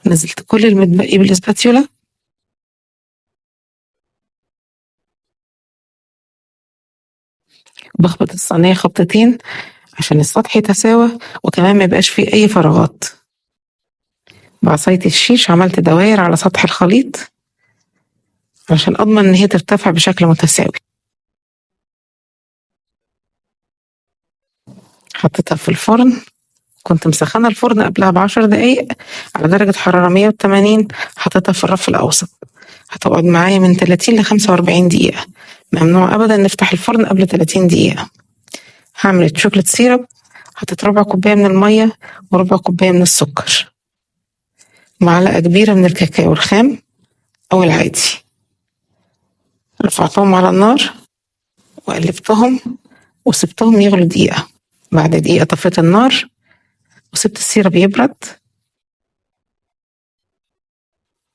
نزلت كل المتبقي بالاسباتيولا. بخبط الصينية خبطتين عشان السطح يتساوى وكمان ما يبقاش فيه أي فراغات. بعصاية الشيش عملت دواير على سطح الخليط عشان أضمن إن هي ترتفع بشكل متساوي. حطيتها في الفرن، كنت مسخنة الفرن قبلها ب10 دقايق على درجة حرارة 180. حطيتها في الرف الأوسط، هتقعد معايا من 30 ل45 دقيقة. ممنوع أبدا نفتح الفرن قبل 30 دقيقة. هعمل الشوكليت سيرب، حطيت ربع كوباية من المية وربع كوباية من السكر، معلقة كبيرة من الكاكاو الخام أو العادي. رفعتهم على النار وقلبتهم وسبتهم يغلوا دقيقة. بعد دقيقة طفيت النار وسبت السيرب يبرد.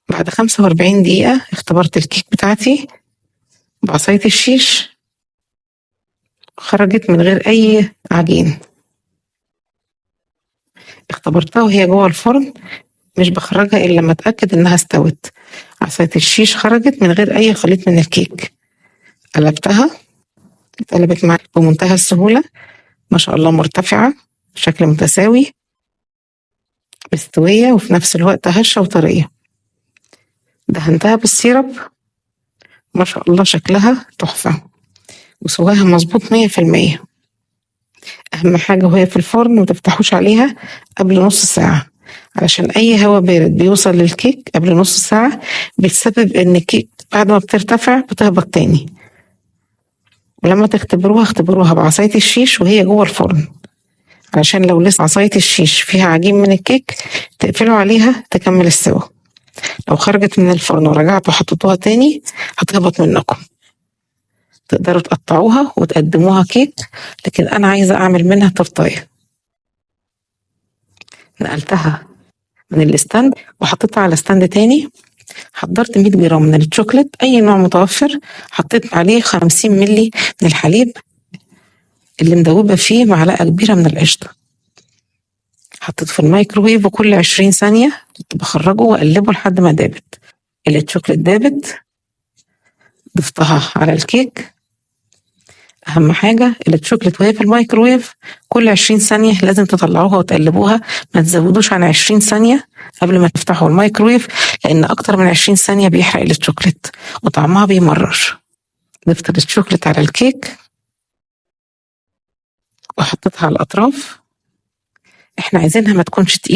بعد 45 دقيقة اختبرت الكيك بتاعتي بعصاية الشيش، خرجت من غير أي عجين. اختبرتها وهي جوه الفرن، مش بخرجها إلا لما أتأكد إنها استوت. عصاية الشيش خرجت من غير أي خليط من الكيك. قلبتها، اتقلبت معايا بمنتهى السهولة، ما شاء الله مرتفعة بشكل متساوي، مستوية وفي نفس الوقت هشة وطرية. دهنتها بالسيرب، ما شاء الله شكلها تحفة وسواها مظبوط 100%. أهم حاجة وهي في الفرن متفتحوش عليها قبل نص ساعة، علشان أي هواء بارد بيوصل للكيك قبل نص ساعة بيسبب إن الكيك بعد ما بترتفع بتهبط تاني. ولما تختبروها اختبروها بعصاية الشيش وهي جوه الفرن، علشان لو لسه عصاية الشيش فيها عجين من الكيك تقفلوا عليها تكمل السوا. لو خرجت من الفرن ورجعتوا حطيتوها تاني هتهبط منكم. تقدروا تقطعوها وتقدموها كيك، لكن أنا عايزة أعمل منها تورتاية. نقلتها من الستاند وحطيتها على ستاند تاني. حضرت 100 جرام من الشوكليت أي نوع متوفر، حطيت عليه 50 ملي من الحليب اللي مدوبة فيه معلقة كبيرة من القشطة. حطيت في الميكروويف وكل 20 ثانية كنت بخرجه وأقلبه لحد ما دابت. الشوكليت دابت، ضفتها على الكيك. أهم حاجة الشوكليت وهي في الميكروويف كل 20 ثانية لازم تطلعوها وتقلبوها، ما تزودوش عن 20 ثانية قبل ما تفتحوا الميكروويف، لأن أكتر من 20 ثانية بيحرق الشوكليت وطعمها بيمرر. ضفت الشوكليت على الكيك وحطيتها على الأطراف. احنا عايزينها ما تكونش تقيلة